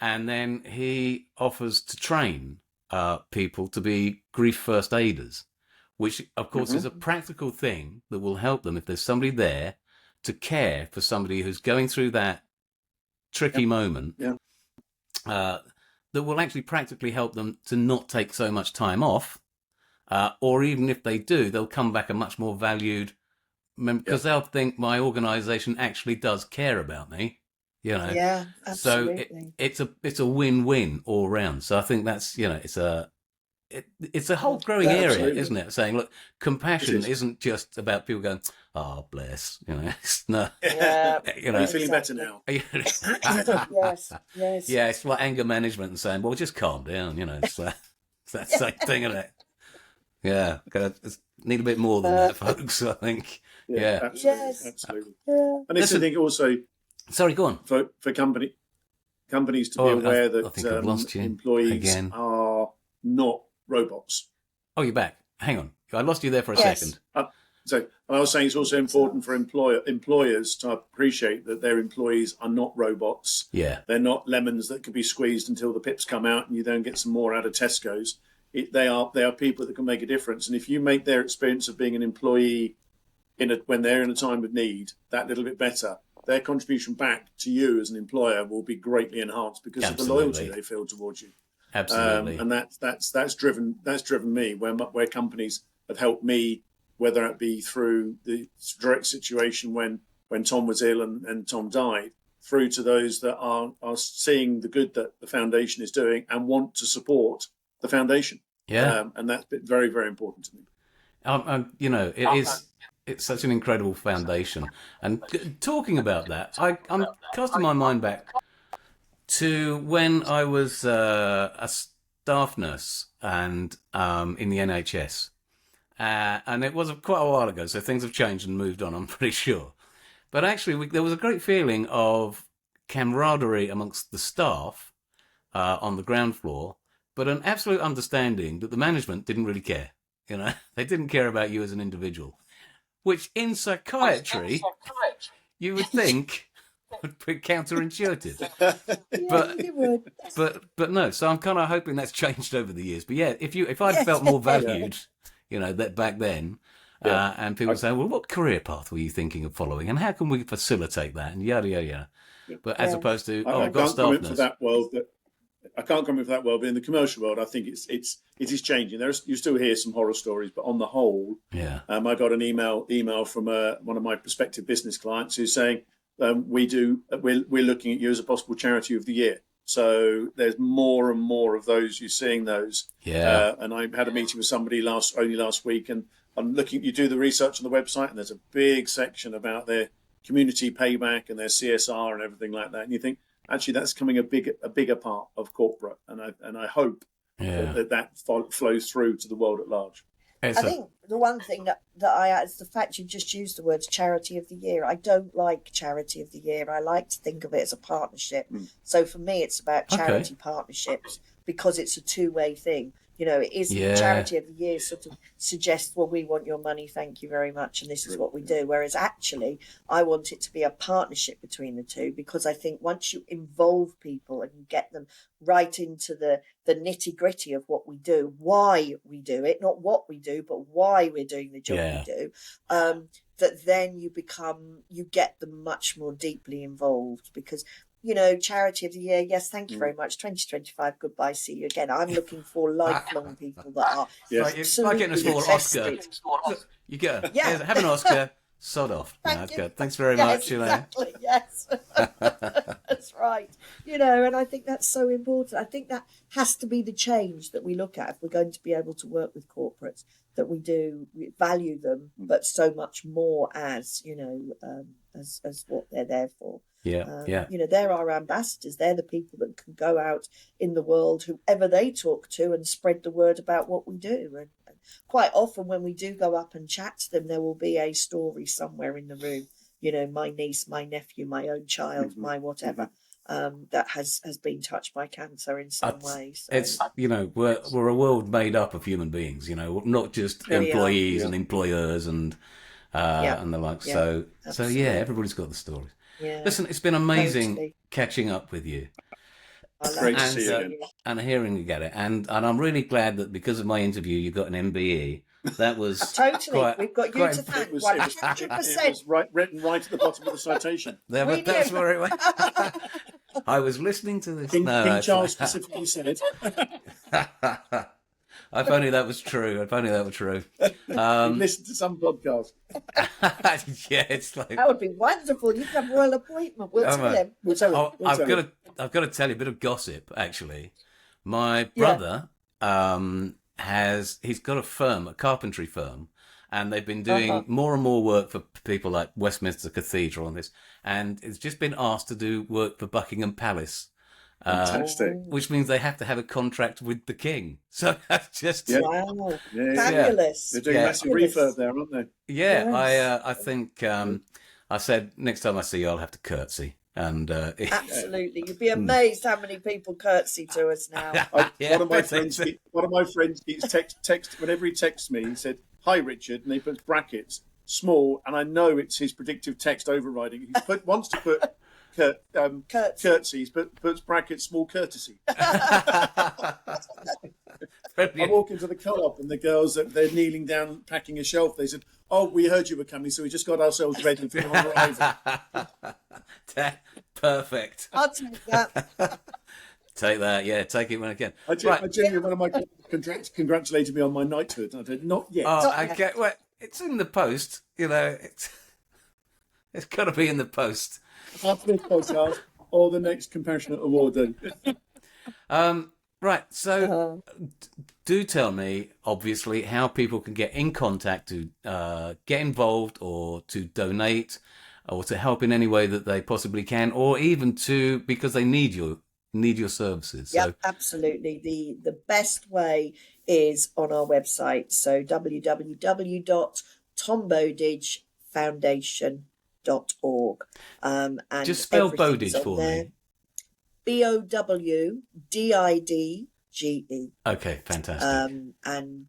Speaker 1: And then he offers to train people to be grief first aiders, which, of course, is a practical thing that will help them if there's somebody there to care for somebody who's going through that tricky moment. That will actually practically help them to not take so much time off, or even if they do, they'll come back a much more valued member, because they'll think my organisation actually does care about me. You know,
Speaker 2: Yeah, absolutely.
Speaker 1: So it's a win-win all round. So I think that's, you know, it's a whole growing area,
Speaker 3: absolutely.
Speaker 1: isn't it? Saying, look, compassion isn't just about people going, oh, bless, you know, it's not,
Speaker 2: Yeah.
Speaker 1: you
Speaker 3: Are
Speaker 1: know.
Speaker 3: you feeling better now?
Speaker 2: Yes.
Speaker 1: Yeah, it's like anger management and saying, well, just calm down, you know. It's that same thing, isn't it? Yeah, need a bit more than that, folks, I think. Yeah.
Speaker 3: Absolutely.
Speaker 2: Yes.
Speaker 3: Absolutely.
Speaker 2: Yeah.
Speaker 3: And it's, I think, also
Speaker 1: Sorry, go on.
Speaker 3: for companies to be aware
Speaker 1: I think I've lost
Speaker 3: that
Speaker 1: you
Speaker 3: employees
Speaker 1: again.
Speaker 3: are not robots.
Speaker 1: Oh, you're back. Hang on. I lost you there for a
Speaker 2: Yes.
Speaker 1: second.
Speaker 3: So I was saying it's also important for employers to appreciate that their employees are not robots.
Speaker 1: Yeah.
Speaker 3: They're not lemons that can be squeezed until the pips come out and you then get some more out of Tesco's. They are people that can make a difference. And if you make their experience of being an employee when they're in a time of need that little bit better, their contribution back to you as an employer will be greatly enhanced because of the loyalty they feel towards you.
Speaker 1: Absolutely.
Speaker 3: And that's driven me where companies have helped me, whether it be through the direct situation when Tom was ill and Tom died, through to those that are seeing the good that the foundation is doing and want to support the foundation.
Speaker 1: Yeah.
Speaker 3: And that's been very, very important to me.
Speaker 1: You know, it's such an incredible foundation. And talking about that, I'm casting my mind back to when I was a staff nurse and in the NHS. And it was quite a while ago, so things have changed and moved on, I'm pretty sure. But actually, there was a great feeling of camaraderie amongst the staff on the ground floor, but an absolute understanding that the management didn't really care. You know, they didn't care about you as an individual, which in psychiatry, you would think would be counterintuitive. But no. So I'm kind of hoping that's changed over the years. But yeah, if I'd felt more valued, you know, that back then, and people say, well, what career path were you thinking of following, and how can we facilitate that, and yada yada yada. But as opposed to, I've got staff nurse.
Speaker 3: I can't comment for that world, but in the commercial world, I think it is changing. You still hear some horror stories, but on the whole, I got an email from one of my prospective business clients who's saying we're looking at you as a possible charity of the year. So there's more and more of those. You're seeing those.
Speaker 1: Yeah.
Speaker 3: And I had a meeting with somebody only last week, and I'm looking. You do the research on the website, and there's a big section about their community payback and their CSR and everything like that. And you think, actually, that's becoming a bigger part of corporate, and I hope that flows through to the world at large.
Speaker 2: I think the one thing that I add is the fact you just used the words charity of the year. I don't like charity of the year. I like to think of it as a partnership. So for me, it's about charity partnerships because it's a two-way thing. You know, it is charity of the year sort of suggests, well, we want your money, thank you very much, and this is what we do. Whereas actually, I want it to be a partnership between the two, because I think once you involve people and you get them right into the nitty gritty of what we do, why we do it, not what we do, but why we're doing the job we do, that then you get them much more deeply involved. Because, you know, charity of the year, yes, thank you very much. 2025, goodbye, see you again. I'm looking for lifelong people that are
Speaker 1: it's like getting a small Oscar. You go, have an Oscar, sod off. That's good. Thanks very much.
Speaker 2: Exactly, yes. That's right. You know, and I think that's so important. I think that has to be the change that we look at if we're going to be able to work with corporates, that we value them, but so much more as, you know, as what they're there for. You know, they're our ambassadors. They're the people that can go out in the world, whoever they talk to, and spread the word about what we do. And quite often when we do go up and chat to them, there will be a story somewhere in the room. You know, my niece, my nephew, my own child, my whatever. that has been touched by cancer in some way. So.
Speaker 1: It's, we're a world made up of human beings, not just
Speaker 2: Really are.
Speaker 1: employees and employers and the like.
Speaker 2: Yeah,
Speaker 1: So yeah, everybody's got the stories.
Speaker 2: Yeah.
Speaker 1: Listen, it's been amazing
Speaker 2: Totally.
Speaker 1: catching up with you.
Speaker 3: Great to
Speaker 1: And,
Speaker 3: see you again.
Speaker 1: and hearing you get it. And I'm really glad that because of my interview, you got an MBE. That was
Speaker 2: Totally. We've got you to thank.
Speaker 3: It was
Speaker 2: 100%.
Speaker 3: written right at the bottom of the citation.
Speaker 1: That's where it went. I was listening to this.
Speaker 3: King Charles specifically said it.
Speaker 1: If only that was true.
Speaker 3: Listen to some podcast.
Speaker 1: Yeah, it's like
Speaker 2: That would be wonderful. You can have a royal appointment. We'll tell him.
Speaker 3: We'll tell him.
Speaker 1: I've got to tell you a bit of gossip. Actually, my brother he's got a carpentry firm, and they've been doing more and more work for people like Westminster Cathedral and this, and it's just been asked to do work for Buckingham Palace.
Speaker 3: Fantastic.
Speaker 1: Which means they have to have a contract with the king. So that's just
Speaker 2: Wow, fabulous.
Speaker 3: They're doing massive refurb there, aren't they?
Speaker 1: Yeah,
Speaker 2: Yes.
Speaker 1: I think I said next time I see you, I'll have to curtsy. And
Speaker 2: Absolutely, you'd be amazed how many people curtsy to us now.
Speaker 3: One of my friends keeps text whenever he texts me. He said, "Hi, Richard," and he puts brackets small, and I know it's his predictive text overriding. He wants to put curtsies, but puts brackets small courtesy. I walk into the co-op and the girls, they're kneeling down packing a shelf. They said, "Oh, we heard you were coming, so we just got ourselves ready for your arrival."
Speaker 1: Perfect.
Speaker 2: I'll take that.
Speaker 1: Take that, yeah. Take it when I can.
Speaker 3: I genuinely, one of my contracts congratulated me on my knighthood. And I said, "Not yet."
Speaker 1: Oh, okay. Well, it's in the post. It's got to be in the post.
Speaker 3: After this podcast or the next Compassionate Award then.
Speaker 1: Right, so do tell me, obviously, how people can get in contact to get involved or to donate or to help in any way that they possibly can, or even because they need your services.
Speaker 2: Yeah,
Speaker 1: So,
Speaker 2: absolutely. The best way is on our website. So www.tombowdidgefoundation.org. And
Speaker 1: just spell
Speaker 2: everything's
Speaker 1: Bowdidge
Speaker 2: on
Speaker 1: for
Speaker 2: there.
Speaker 1: me.
Speaker 2: Bowdidge.
Speaker 1: Okay, fantastic.
Speaker 2: And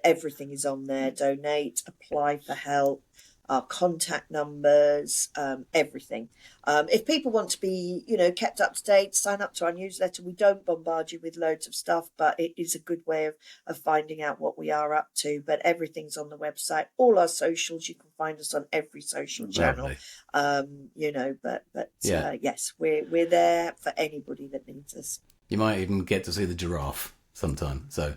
Speaker 2: everything is on there. Donate, apply for help, our contact numbers, everything. If people want to be, kept up to date, sign up to our newsletter. We don't bombard you with loads of stuff, but it is a good way of finding out what we are up to. But everything's on the website. All our socials, you can find us on every social channel. Yes, we're there for anybody that needs us.
Speaker 1: You might even get to see the giraffe sometime. So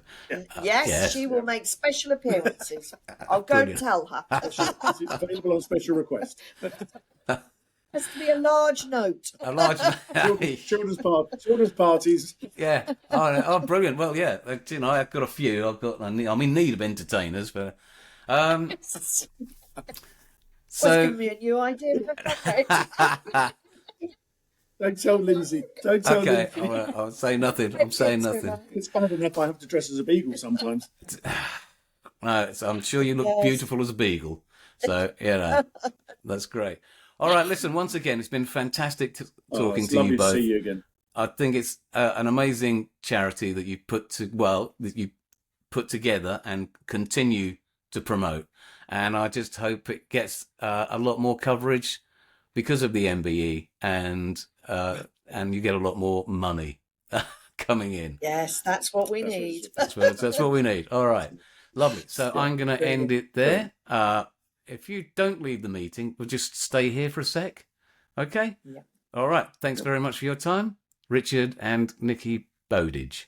Speaker 2: Yes, she will make special appearances. I'll go and tell her.
Speaker 3: It's available on special request.
Speaker 2: Has to be a large note.
Speaker 1: a large
Speaker 3: children's parties.
Speaker 1: Yeah. Oh, brilliant. Well, yeah. I've got a few. I'm in need of entertainers, but
Speaker 2: So give me a new idea.
Speaker 3: Don't tell Lindsay. Don't tell
Speaker 1: okay,
Speaker 3: Lindsay.
Speaker 1: I'll say nothing. I'm saying nothing.
Speaker 3: It's bad enough I have to dress as a beagle sometimes.
Speaker 1: No, I'm sure you look beautiful as a beagle. So, that's great. All right, listen, once again, it's been fantastic talking to you both.
Speaker 3: Lovely to see you again.
Speaker 1: I think it's an amazing charity that you put together and continue to promote. And I just hope it gets a lot more coverage because of the MBE, and you get a lot more money coming in.
Speaker 2: Yes, that's what we need.
Speaker 1: That's what we need. All right. Lovely. So I'm going to end it there. If you don't leave the meeting, we'll just stay here for a sec. Okay?
Speaker 2: Yeah.
Speaker 1: All right. Thanks very much for your time, Richard and Nikki Bowdidge.